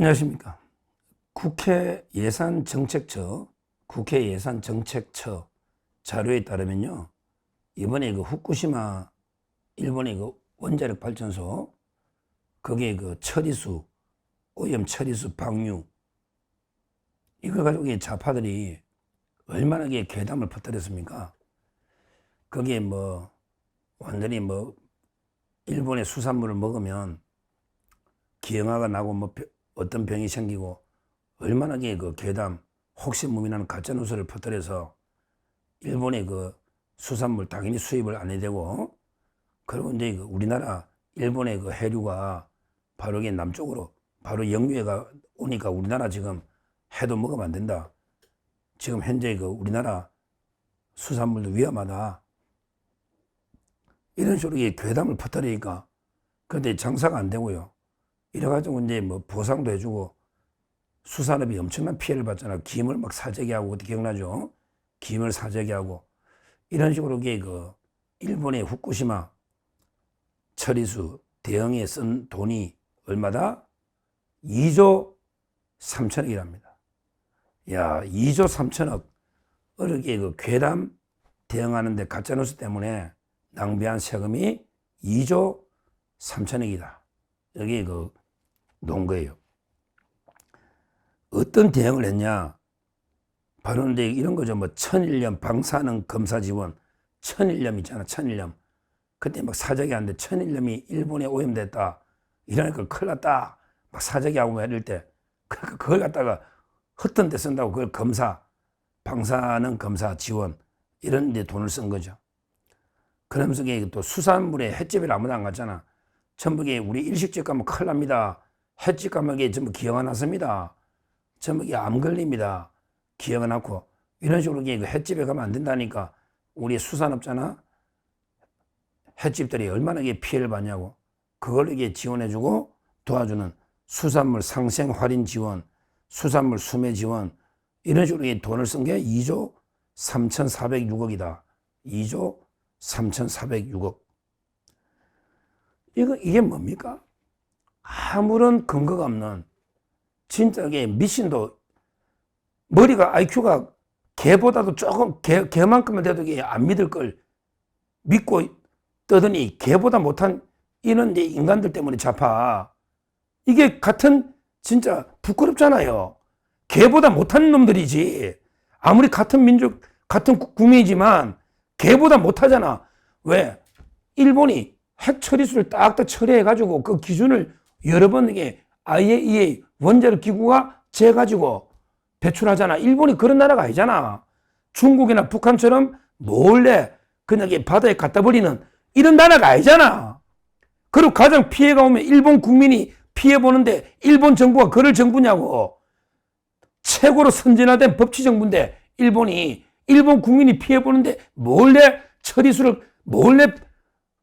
안녕하십니까. 국회 예산정책처 자료에 따르면요. 이번에 그 후쿠시마 일본의 그 원자력 발전소 거기에 그 처리수, 오염 처리수 방류 이걸 가지고 이 좌파들이 얼마나 괴담을 퍼뜨렸습니까? 거기에 완전히 일본의 수산물을 먹으면 기형아가 나고 어떤 병이 생기고 얼마나 그 괴담, 혹시무민한 가짜뉴스를 퍼뜨려서 일본의 그 수산물 당연히 수입을 안 해야 되고, 그리고 이제 우리나라 일본의 그 해류가 바로 이게 남쪽으로 바로 역류해가 오니까 우리나라 지금 해도 먹으면 안 된다. 지금 현재 그 우리나라 수산물도 위험하다. 이런 식으로 괴담을 퍼뜨리니까 근데 장사가 안 되고요. 이래가지고 이제 보상도 해주고 수산업이 엄청난 피해를 받잖아. 김을 막 사재기 하고, 어떻게 기억나죠? 김을 사재기 하고 이런 식으로 그 일본의 후쿠시마 처리수 대응에 쓴 돈이 얼마다? 2조 3천억이랍니다. 야, 2조 3천억. 어렵게 그 괴담 대응하는데 가짜뉴스 때문에 낭비한 세금이 2조 3천억이다. 여기 놓은 거예요. 어떤 대응을 했냐? 바로 이제 이런 거죠. 천일염 방사능 검사 지원. 천일염 있잖아, 천일염. 그때 사재기 하는데 천일염이 일본에 오염됐다. 이러니까 큰일 났다. 사재기 하고 이럴 때. 그러니까 그걸 갖다가 헛된 데 쓴다고 그걸 방사능 검사 지원. 이런 데 돈을 쓴 거죠. 그러면서 또 수산물에 횟집을 아무도 안 갔잖아. 전부 우리 일식집 가면 큰일 납니다. 횟집 가면 전부 기형아 났습니다. 전부 암 걸립니다. 기형아 낳고. 이런 식으로 횟집에 가면 안 된다니까. 우리 수산업자나 횟집들이 얼마나 피해를 받냐고. 그걸 지원해주고 도와주는 수산물 상생 할인 지원, 수산물 수매 지원, 이런 식으로 돈을 쓴 게 2조 3,406억이다. 2조 3,406억. 이게 뭡니까? 아무런 근거가 없는, 진짜 미신도, 머리가 IQ가 개보다도 조금, 개만큼만 돼도 안 믿을 걸 믿고 떠드니 개보다 못한 이런 인간들 때문에 좌파. 이게 같은, 진짜 부끄럽잖아요. 개보다 못한 놈들이지. 아무리 같은 민족, 같은 국민이지만 개보다 못하잖아. 왜? 일본이 핵 처리수를 딱딱 처리해가지고 그 기준을 여러 번 IAEA 원자력 기구가 재가지고 배출하잖아. 일본이 그런 나라가 아니잖아. 중국이나 북한처럼 몰래 그냥 바다에 갖다 버리는 이런 나라가 아니잖아. 그리고 가장 피해가 오면 일본 국민이 피해보는데 일본 정부가 그럴 정부냐고. 최고로 선진화된 법치 정부인데 일본 국민이 피해보는데 몰래 처리수를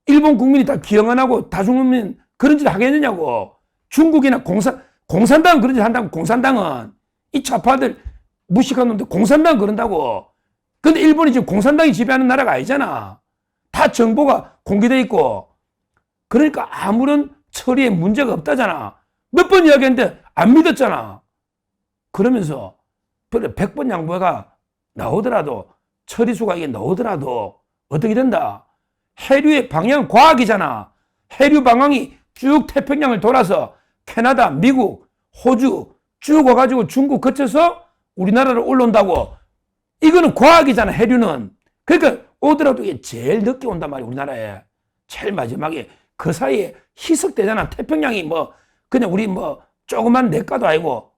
일본 국민이 다 기억 안 하고 다 죽으면 그런 짓 하겠느냐고. 중국이나 공산당은 그런 짓 한다고. 공산당은 이 좌파들 무식한 놈들 공산당은 그런다고. 근데 일본이 지금 공산당이 지배하는 나라가 아니잖아. 다 정보가 공개돼 있고. 그러니까 아무런 처리에 문제가 없다잖아. 몇 번 이야기했는데 안 믿었잖아. 그러면서 100번 양보가 나오더라도, 처리수가 나오더라도 어떻게 된다? 해류의 방향 과학이잖아. 해류 방향이 쭉 태평양을 돌아서 캐나다, 미국, 호주 쭉 와가지고 중국 거쳐서 우리나라로 올라온다고. 이거는 과학이잖아, 해류는. 그러니까 오더라도 이게 제일 늦게 온단 말이야, 우리나라에. 제일 마지막에. 그 사이에 희석되잖아. 태평양이 그냥 우리 조그만 내과도 아니고.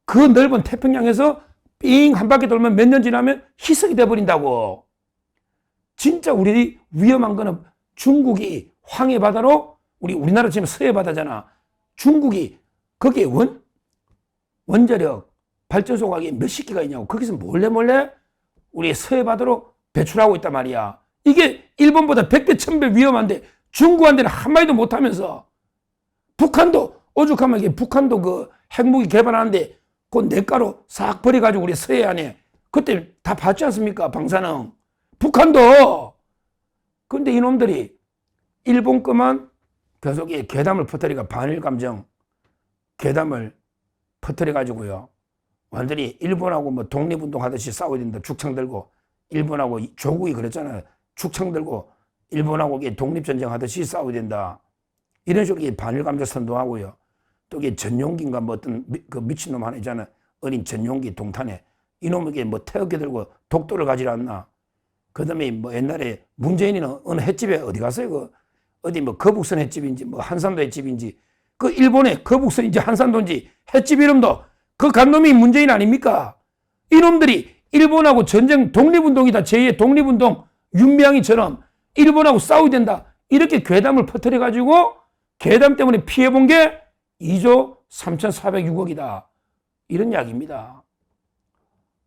그 넓은 태평양에서 삥 한 바퀴 돌면 몇 년 지나면 희석이 돼버린다고. 진짜 우리 위험한 거는 중국이 황해바다로, 우리나라 지금 서해바다잖아. 중국이 거기에 원자력 발전소가 몇십 개가 있냐고. 거기서 몰래 우리 서해바다로 배출하고 있단 말이야. 이게 일본보다 100배, 1000배 위험한데 중국한테는 한마디도 못하면서. 북한도 오죽하면 북한도 그 핵무기 개발하는데 그 냇가로 싹 버려가지고 우리 서해안에 그때 다 봤지 않습니까? 방사능. 북한도. 근데 이놈들이 일본 거만 계속 괴담을 퍼뜨리가 반일 감정. 괴담을 퍼뜨려 가지고요. 완전히 일본하고 뭐 독립운동 하듯이 싸워야 된다. 죽창 들고 일본하고 조국이 그랬잖아요. 죽창 들고 일본하고 독립전쟁 하듯이 싸워야 된다. 이런 식으로 반일 감정 선동하고요. 또 이게 전용기인가 뭐 어떤 그 미친놈 하나 있잖아요. 어린 전용기 동탄에 이놈에게 뭐 태극기 들고 독도를 가지를 않나. 그 다음에 뭐 옛날에 문재인이는 어느 횟집에 어디 갔어요? 그 어디 뭐 거북선 횟집인지 뭐 한산도 횟집인지 그 일본의 거북선인지 한산도인지 횟집 이름도 그 간 놈이 문재인 아닙니까? 이놈들이 일본하고 전쟁 독립운동이다. 제2의 독립운동 윤미향이처럼 일본하고 싸워야 된다. 이렇게 괴담을 퍼뜨려 가지고 괴담 때문에 피해본 게 2조 3,406억이다. 이런 이야기입니다.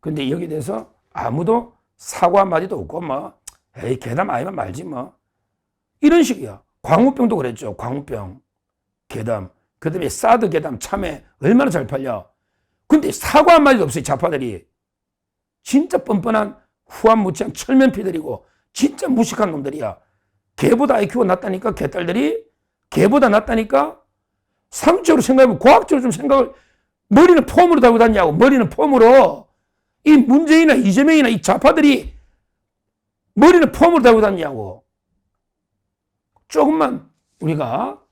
근데 여기에 대해서 아무도 사과 한마디도 없고 뭐 에이 괴담 아니면 말지 뭐 이런 식이야. 광우병도 그랬죠. 광우병 괴담. 그 다음에 사드 괴담 참외 얼마나 잘 팔려. 근데 사과 한마디도 없어요. 좌파들이. 진짜 뻔뻔한 후한무치한 철면피들이고 진짜 무식한 놈들이야. 개보다 IQ가 낮다니까. 개딸들이 개보다 낮다니까. 상식적으로 생각해보면 과학적으로 좀 생각을 머리는 폼으로 달고 다니냐고. 머리는 폼으로. 이 문재인이나 이재명이나 이 좌파들이 머리는 폼으로 달고 다니냐고. 조금만 우리가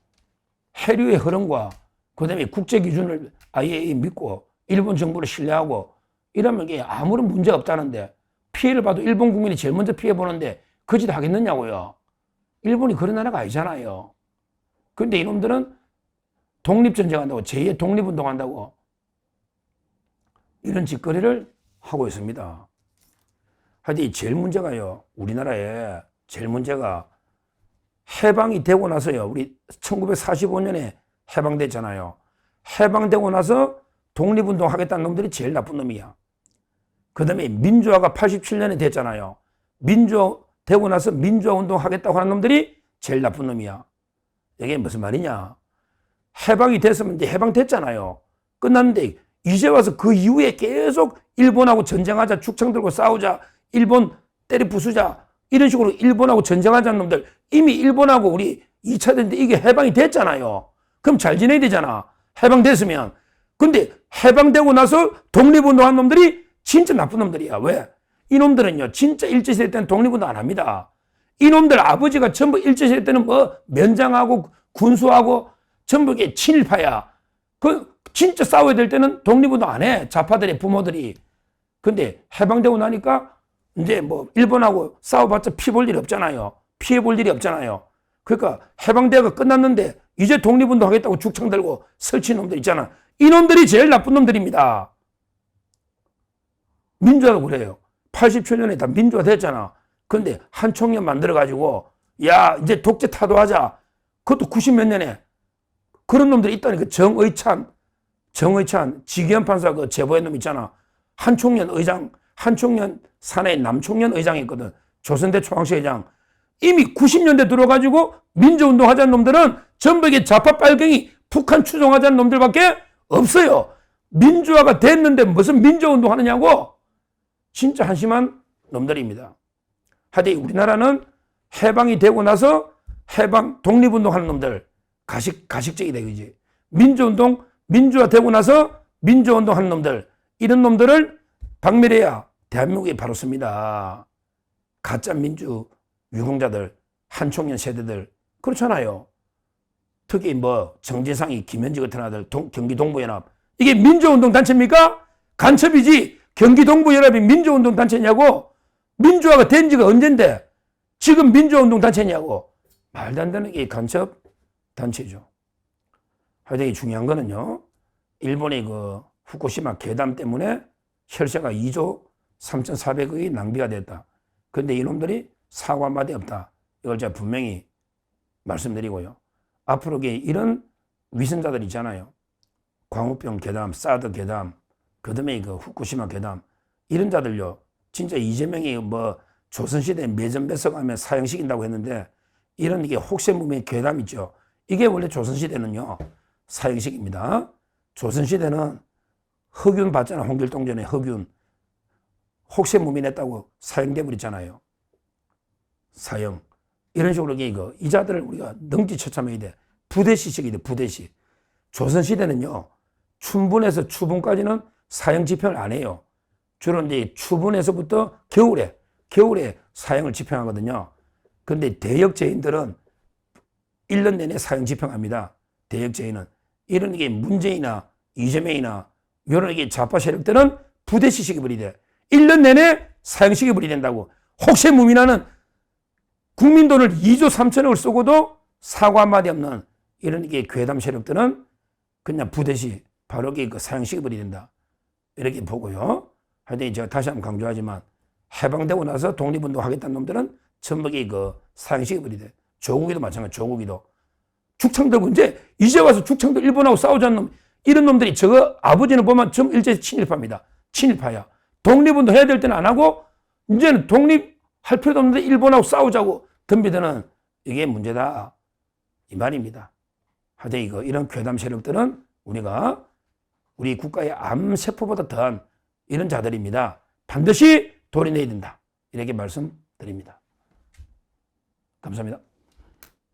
해류의 흐름과 그 다음에 국제 기준을 아예 믿고 일본 정부를 신뢰하고 이러면 이게 아무런 문제가 없다는데 피해를 봐도 일본 국민이 제일 먼저 피해보는데 그 짓 하겠느냐고요. 일본이 그런 나라가 아니잖아요. 그런데 이놈들은 독립전쟁 한다고 제2의 독립운동 한다고 이런 짓거리를 하고 있습니다. 하여튼 제일 문제가요. 우리나라에 제일 문제가 해방이 되고 나서요. 우리 1945년에 해방됐잖아요. 해방되고 나서 독립운동 하겠다는 놈들이 제일 나쁜 놈이야. 그 다음에 민주화가 87년에 됐잖아요. 민주화 되고 나서 민주화 운동 하겠다고 하는 놈들이 제일 나쁜 놈이야. 이게 무슨 말이냐. 해방이 됐으면 이제 해방됐잖아요. 끝났는데 이제 와서 그 이후에 계속 일본하고 전쟁하자, 죽창 들고 싸우자, 일본 때려 부수자 이런 식으로 일본하고 전쟁하자는 놈들 이미 일본하고 우리 2차 대전 때 이게 해방이 됐잖아요. 그럼 잘 지내야 되잖아. 해방됐으면. 근데 해방되고 나서 독립운동한 놈들이 진짜 나쁜 놈들이야. 왜? 이놈들은요 진짜 일제시대 때는 독립운동 안 합니다. 이놈들 아버지가 전부 일제시대 때는 뭐 면장하고 군수하고 전부 이게 친일파야. 그 진짜 싸워야 될 때는 독립운동 안 해. 좌파들의 부모들이. 근데 해방되고 나니까 이제 뭐 일본하고 싸워봤자 피 볼 일이 없잖아요. 피해 볼 일이 없잖아요. 그러니까 해방대회가 끝났는데 이제 독립운동 하겠다고 죽창 들고 설친 놈들 있잖아. 이놈들이 제일 나쁜 놈들입니다. 민주화도 그래요. 87년에 다 민주화 됐잖아. 근데 한 총련 만들어가지고 야 이제 독재 타도하자. 그것도 90몇 년에 그런 놈들이 있다니까. 정의찬 지기현 판사 그 제보한 놈 있잖아. 한총련 의장, 한총련 산하의 남총련 의장이었거든. 조선대 초항시 회장. 이미 90년대 들어가지고 민주운동 하자는 놈들은 전부 이게 좌파 빨갱이 북한 추종하자는 놈들밖에 없어요. 민주화가 됐는데 무슨 민주운동 하느냐고. 진짜 한심한 놈들입니다. 하여튼 우리나라는 해방이 되고 나서 해방 독립운동 하는 놈들 가식적이다 이거지. 민주운동 민주화 되고 나서 민주운동 하는 놈들 이런 놈들을 박멸해야 대한민국이 바로 섭니다. 가짜 민주 유공자들 한총련 세대들 그렇잖아요. 특히 뭐 정진상이 김현지 같은 아들 경기 동부연합 이게 민주운동 단체입니까? 간첩이지. 경기 동부연합이 민주운동 단체냐고. 민주화가 된 지가 언젠데 지금 민주운동 단체냐고. 말도 안 되는 게 간첩 단체죠. 하여튼 중요한 거는요. 일본의 그 후쿠시마 괴담 때문에 혈세가 2조 3,400억이 낭비가 됐다. 그런데 이놈들이 사과 한마디 없다. 이걸 제가 분명히 말씀드리고요. 앞으로 이런 위선자들 있잖아요. 광우병 괴담, 사드 괴담, 그 다음에 그 후쿠시마 괴담 이런 자들요. 진짜 이재명이 뭐 조선시대 매점 뺏어가면 사형시킨다고 했는데 이런 이게 혹세무민의 괴담 있죠. 이게 원래 조선시대는요. 사형식입니다. 조선시대는 흑윤 봤잖아. 홍길동전에 흑윤. 혹세무민했다고 사형돼 버렸잖아요. 사형. 이런 식으로 이 자들을 우리가 능지처참해야 돼. 부대시식이 돼. 부대시. 조선시대는요, 춘분에서 추분까지는 사형 집행을 안 해요. 주로 이제 추분에서부터 겨울에 사형을 집행하거든요. 그런데 대역죄인들은 1년 내내 사형 집행합니다. 대역죄인은. 이런 게 문재인이나 이재명이나 이런 게 좌파 세력들은 부대시 시급이 돼. 1년 내내 사형 시급이 된다고. 혹시 무민하는 국민 돈을 2조 3천억을 쓰고도 사과 한마디 없는 이런 게 괴담 세력들은 그냥 부대시 바로 그 사형 시급이 된다. 이렇게 보고요. 하여튼 제가 다시 한번 강조하지만 해방되고 나서 독립운동 하겠다는 놈들은 전부 그 사형 시급이 돼. 조국이도 마찬가지, 조국이도. 죽창들 이제 와서 죽창들 일본하고 싸우자는 놈, 이런 놈들이 저거 아버지는 보면 전 일제 친일파입니다. 친일파야. 독립운동 해야 될 때는 안 하고 이제는 독립할 필요도 없는데 일본하고 싸우자고 덤비드는 이게 문제다. 이 말입니다. 하여튼 이런 괴담 세력들은 우리가 우리 국가의 암세포보다 더한 이런 자들입니다. 반드시 도려내야 된다. 이렇게 말씀드립니다. 감사합니다.